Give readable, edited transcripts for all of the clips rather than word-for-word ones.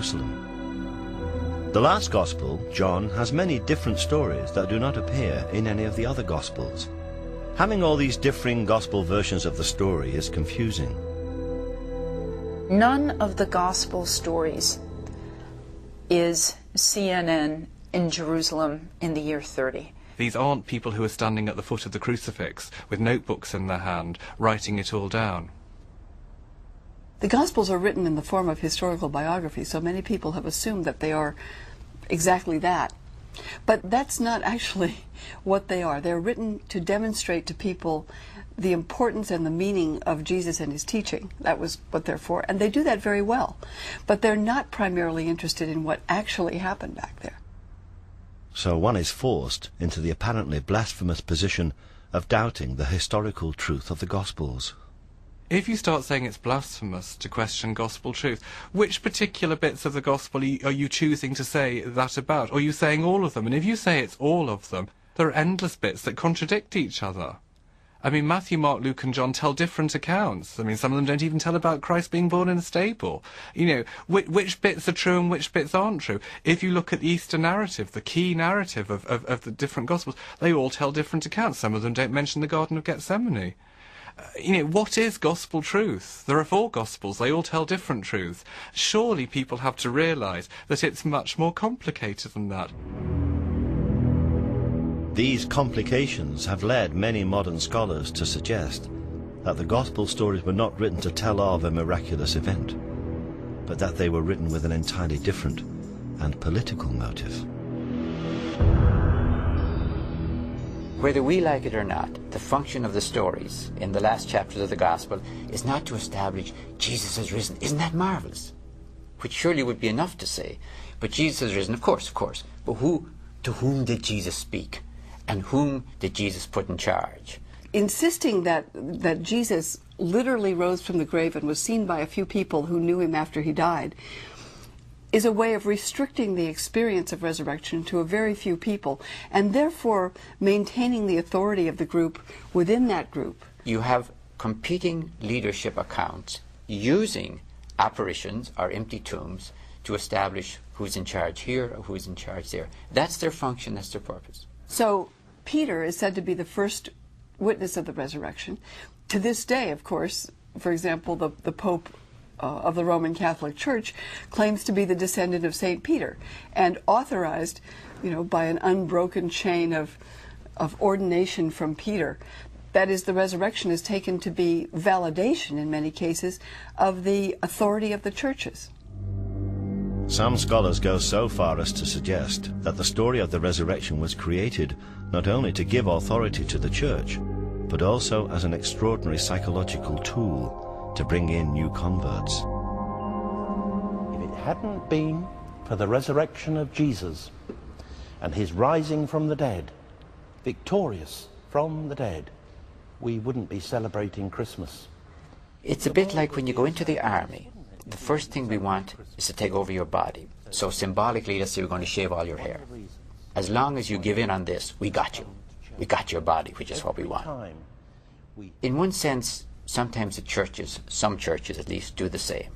Jerusalem. The last Gospel, John, has many different stories that do not appear in any of the other Gospels. Having all these differing Gospel versions of the story is confusing. None of the Gospel stories is CNN in Jerusalem in the year 30. These aren't people who are standing at the foot of the crucifix with notebooks in their hand, writing it all down. The Gospels are written in the form of historical biography, so many people have assumed that they are exactly that. But that's not actually what they are. They're written to demonstrate to people the importance and the meaning of Jesus and his teaching. That was what they're for, and they do that very well. But they're not primarily interested in what actually happened back there. So one is forced into the apparently blasphemous position of doubting the historical truth of the Gospels. If you start saying it's blasphemous to question gospel truth, which particular bits of the gospel are you choosing to say that about? Or are you saying all of them? And if you say it's all of them, there are endless bits that contradict each other. I mean, Matthew, Mark, Luke and John tell different accounts. I mean, some of them don't even tell about Christ being born in a stable. You know, which bits are true and which bits aren't true? If you look at the Easter narrative, the key narrative of the different Gospels, they all tell different accounts. Some of them don't mention the Garden of Gethsemane. You know, what is gospel truth? There are 4 Gospels, they all tell different truths. Surely people have to realise that it's much more complicated than that. These complications have led many modern scholars to suggest that the Gospel stories were not written to tell of a miraculous event, but that they were written with an entirely different and political motive. Whether we like it or not, the function of the stories in the last chapters of the Gospel is not to establish Jesus has risen. Isn't that marvelous? Which surely would be enough to say. But Jesus has risen, of course. But to whom did Jesus speak? And whom did Jesus put in charge? Insisting that Jesus literally rose from the grave and was seen by a few people who knew him after he died is a way of restricting the experience of resurrection to a very few people, and therefore maintaining the authority of the group within that group. You have competing leadership accounts using apparitions or empty tombs to establish who's in charge here or who's in charge there. That's their function, that's their purpose. So Peter is said to be the first witness of the resurrection. To this day, of course, for example, the Pope of the Roman Catholic Church claims to be the descendant of St. Peter, and authorized, by an unbroken chain of ordination from Peter. That is, the resurrection is taken to be validation, in many cases, of the authority of the churches. Some scholars go so far as to suggest that the story of the resurrection was created not only to give authority to the church, but also as an extraordinary psychological tool to bring in new converts. If it hadn't been for the resurrection of Jesus and his rising from the dead, victorious from the dead, we wouldn't be celebrating Christmas. It's a bit like when you go into the army. The first thing we want is to take over your body. So symbolically, let's say we're going to shave all your hair. As long as you give in on this, we got you. We got your body, which is what we want. In one sense, sometimes the churches, some churches at least, do the same.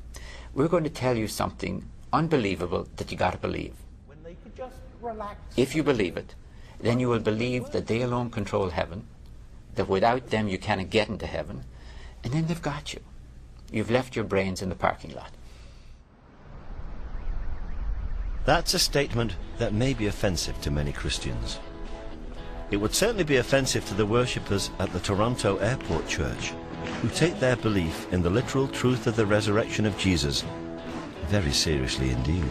We're going to tell you something unbelievable that you got to believe. If you believe it, then you will believe that they alone control heaven, that without them you cannot get into heaven, and then they've got you. You've left your brains in the parking lot. That's a statement that may be offensive to many Christians. It would certainly be offensive to the worshippers at the Toronto Airport Church, who take their belief in the literal truth of the resurrection of Jesus very seriously indeed.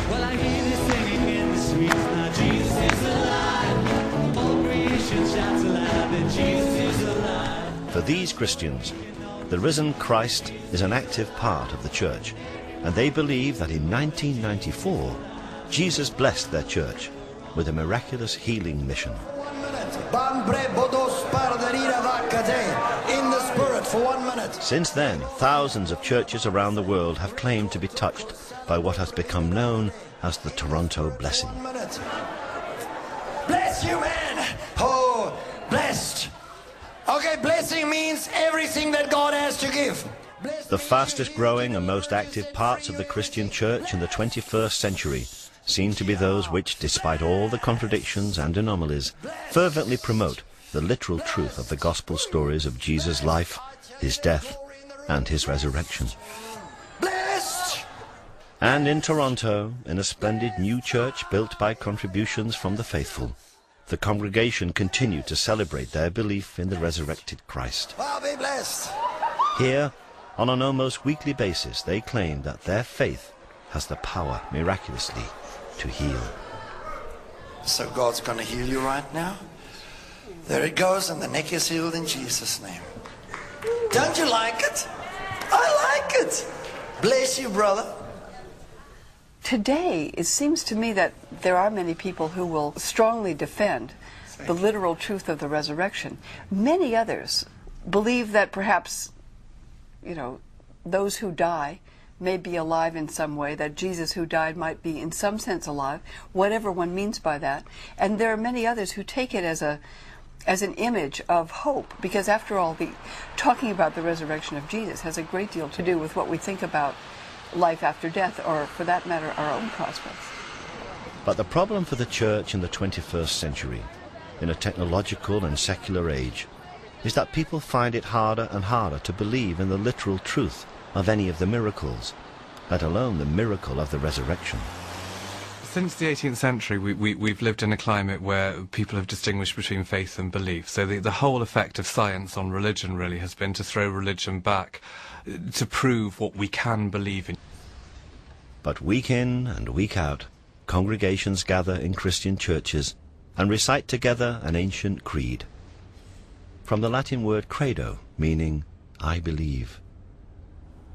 Well, I hear this singing in the streets, now Jesus is alive. All creation shouts aloud that Jesus is alive. For these Christians, the risen Christ is an active part of the church, and they believe that in 1994, Jesus blessed their church with a miraculous healing mission. In the Spirit for 1 minute. Since then, thousands of churches around the world have claimed to be touched by what has become known as the Toronto Blessing. 1 minute. Bless you, man. Oh, blessed. Okay, blessing means everything that God has to give. The fastest growing and most active parts of the Christian church in the 21st century seem to be those which, despite all the contradictions and anomalies, fervently promote the literal truth of the gospel stories of Jesus' life, his death, and his resurrection. Blessed! And in Toronto, in a splendid new church built by contributions from the faithful, the congregation continued to celebrate their belief in the resurrected Christ. I'll be blessed. Here, on an almost weekly basis, they claim that their faith has the power, miraculously, to heal. So God's going to heal you right now? There it goes, and the neck is healed in Jesus' name. Don't you like it? I like it. Bless you, brother. Today, it seems to me that there are many people who will strongly defend the literal truth of the resurrection. Many others believe that perhaps, those who die may be alive in some way, that Jesus who died might be in some sense alive, whatever one means by that. And there are many others who take it as an image of hope, because after all, talking about the resurrection of Jesus has a great deal to do with what we think about life after death, or for that matter, our own prospects. But the problem for the church in the 21st century, in a technological and secular age, is that people find it harder and harder to believe in the literal truth of any of the miracles, let alone the miracle of the resurrection. Since the 18th century, we've lived in a climate where people have distinguished between faith and belief. So the whole effect of science on religion really has been to throw religion back, to prove what we can believe in. But week in and week out, congregations gather in Christian churches and recite together an ancient creed. From the Latin word credo, meaning I believe.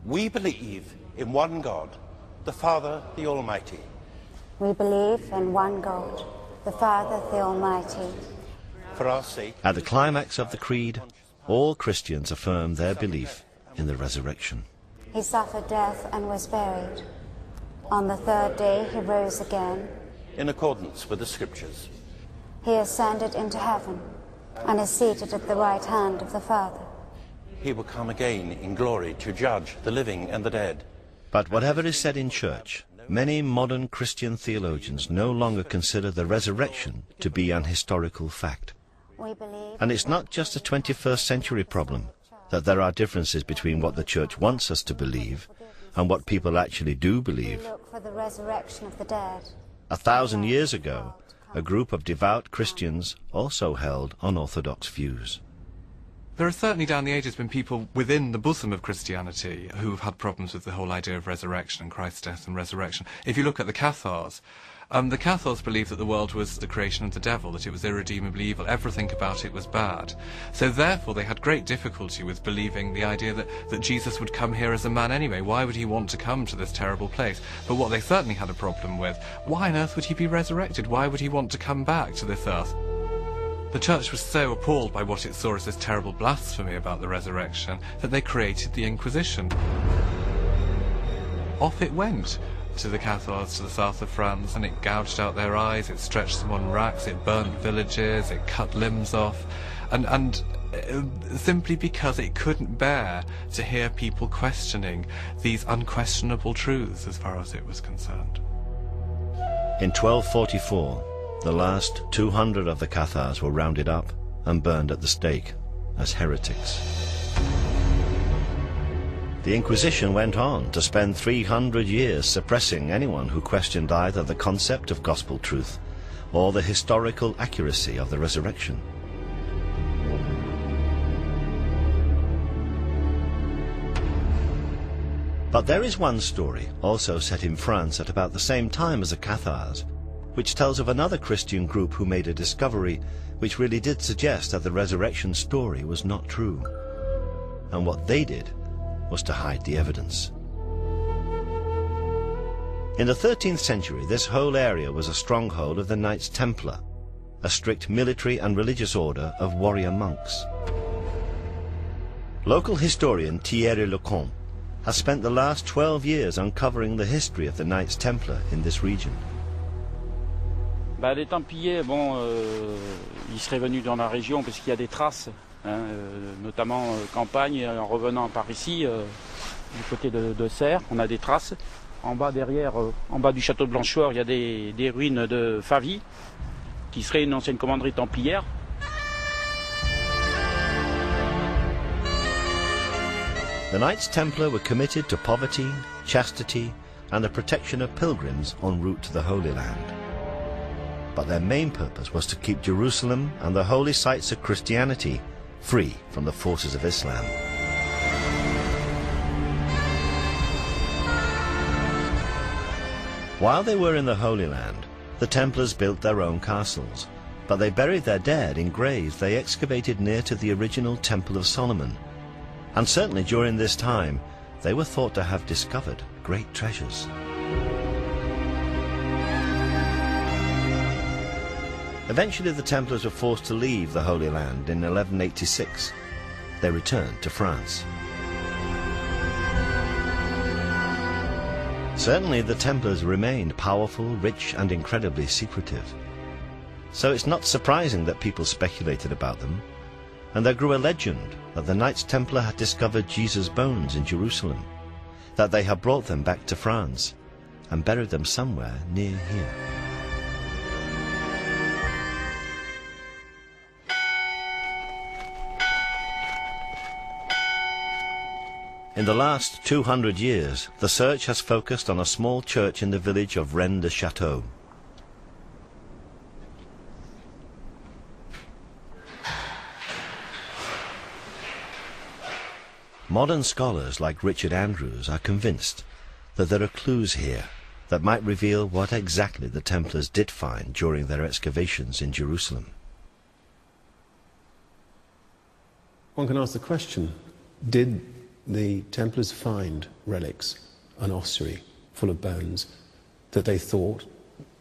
We believe in one God, the Father, the Almighty. We believe in one God, the Father, the Almighty. For our sake. At the climax of the creed, all Christians affirm their belief in the resurrection. He suffered death and was buried. On the third day he rose again. In accordance with the Scriptures. He ascended into heaven and is seated at the right hand of the Father. He will come again in glory to judge the living and the dead. But whatever is said in church, many modern Christian theologians no longer consider the resurrection to be an historical fact. And it's not just a 21st century problem, that there are differences between what the church wants us to believe and what people actually do believe. Look for the resurrection of the dead. 1,000 years ago, a group of devout Christians also held unorthodox views. There have certainly down the ages been people within the bosom of Christianity who have had problems with the whole idea of resurrection and Christ's death and resurrection. If you look at the Cathars believed that the world was the creation of the devil, that it was irredeemably evil, everything about it was bad. So therefore they had great difficulty with believing the idea that Jesus would come here as a man anyway. Why would he want to come to this terrible place? But what they certainly had a problem with, why on earth would he be resurrected? Why would he want to come back to this earth? The church was so appalled by what it saw as this terrible blasphemy about the resurrection that they created the Inquisition. Off it went to the Cathars to the south of France, and it gouged out their eyes, it stretched them on racks, it burnt villages, it cut limbs off, and simply because it couldn't bear to hear people questioning these unquestionable truths as far as it was concerned. In 1244, the last 200 of the Cathars were rounded up and burned at the stake as heretics. The Inquisition went on to spend 300 years suppressing anyone who questioned either the concept of gospel truth or the historical accuracy of the resurrection. But there is one story, also set in France at about the same time as the Cathars, which tells of another Christian group who made a discovery which really did suggest that the resurrection story was not true. And what they did was to hide the evidence. In the 13th century, this whole area was a stronghold of the Knights Templar, a strict military and religious order of warrior monks. Local historian Thierry Lecomte has spent the last 12 years uncovering the history of the Knights Templar in this region. Les Templiers, ils seraient venus dans la région parce qu'il y a des traces hein, notamment campagne, en revenant par ici, du côté de Serres, on a des traces. En bas derrière, en bas du château de Blanchefort, il y a des ruines de Favy, qui serait une ancienne commanderie templière. The Knights Templar were committed to poverty, chastity, and the protection of pilgrims en route to the Holy Land. But their main purpose was to keep Jerusalem and the holy sites of Christianity free from the forces of Islam. While they were in the Holy Land, the Templars built their own castles, but they buried their dead in graves they excavated near to the original Temple of Solomon. And certainly during this time, they were thought to have discovered great treasures. Eventually the Templars were forced to leave the Holy Land in 1186. They returned to France. Certainly the Templars remained powerful, rich, and incredibly secretive. So it's not surprising that people speculated about them, and there grew a legend that the Knights Templar had discovered Jesus' bones in Jerusalem, that they had brought them back to France and buried them somewhere near here. In the last 200 years, the search has focused on a small church in the village of Rennes-le-Château. Modern scholars like Richard Andrews are convinced that there are clues here that might reveal what exactly the Templars did find during their excavations in Jerusalem. One can ask the question, did the Templars find relics, an ossuary full of bones, that they thought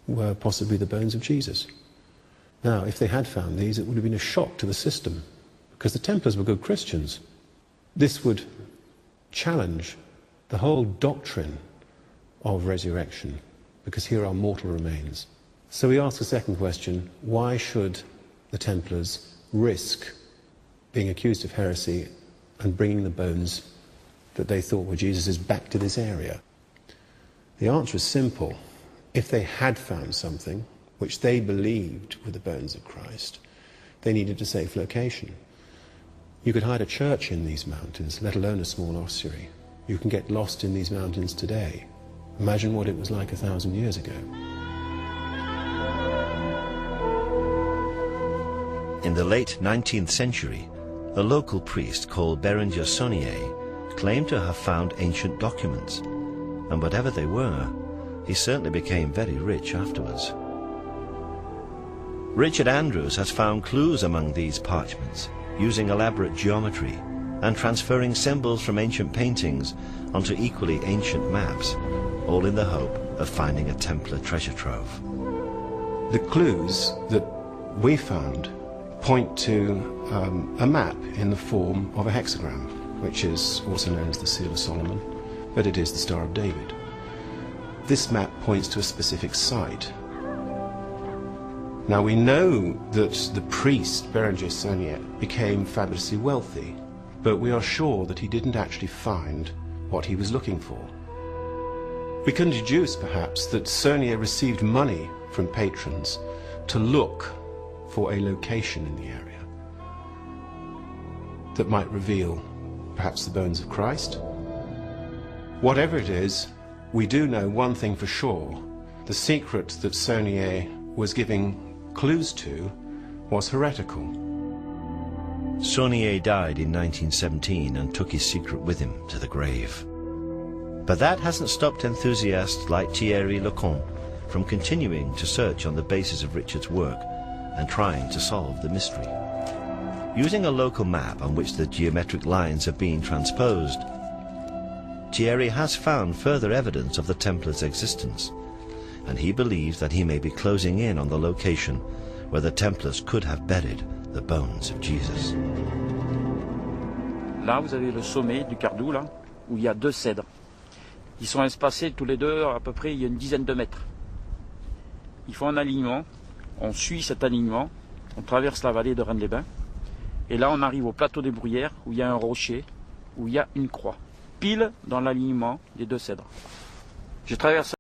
were possibly the bones of Jesus? Now, if they had found these, it would have been a shock to the system, because the Templars were good Christians. This would challenge the whole doctrine of resurrection, because here are mortal remains. So we ask the second question, why should the Templars risk being accused of heresy and bringing the bones that they thought were Jesus's back to this area? The answer is simple. If they had found something which they believed were the bones of Christ, they needed a safe location. You could hide a church in these mountains, let alone a small ossuary. You can get lost in these mountains today. Imagine what it was like 1,000 years ago. In the late 19th century, a local priest called Berenger Saunier claimed to have found ancient documents, and whatever they were, he certainly became very rich afterwards. Richard Andrews has found clues among these parchments, using elaborate geometry and transferring symbols from ancient paintings onto equally ancient maps, all in the hope of finding a Templar treasure trove. The clues that we found point to a map in the form of a hexagram, which is also known as the Seal of Solomon, but it is the Star of David. This map points to a specific site. Now we know that the priest, Berenger Saunier, became fabulously wealthy, but we are sure that he didn't actually find what he was looking for. We can deduce, perhaps, that Saunier received money from patrons to look for a location in the area that might reveal perhaps the bones of Christ. Whatever it is, we do know one thing for sure. The secret that Saunier was giving clues to was heretical. Saunier died in 1917 and took his secret with him to the grave. But that hasn't stopped enthusiasts like Thierry Lecomte from continuing to search on the basis of Richard's work and trying to solve the mystery. Using a local map on which the geometric lines have been transposed, Thierry has found further evidence of the Templars' existence, and he believes that he may be closing in on the location where the Templars could have buried the bones of Jesus. Là, vous avez le sommet du Cardou, là, où il y a deux cèdres. Ils sont espacés tous les deux à peu près il y a une dizaine de mètres. Ils font un alignement, on suit cet alignement, on traverse la vallée de Rennes-les-Bains, Et là, on arrive au plateau des Bruyères, où il y a un rocher, où il y a une croix, pile dans l'alignement des deux cèdres. J'ai traversé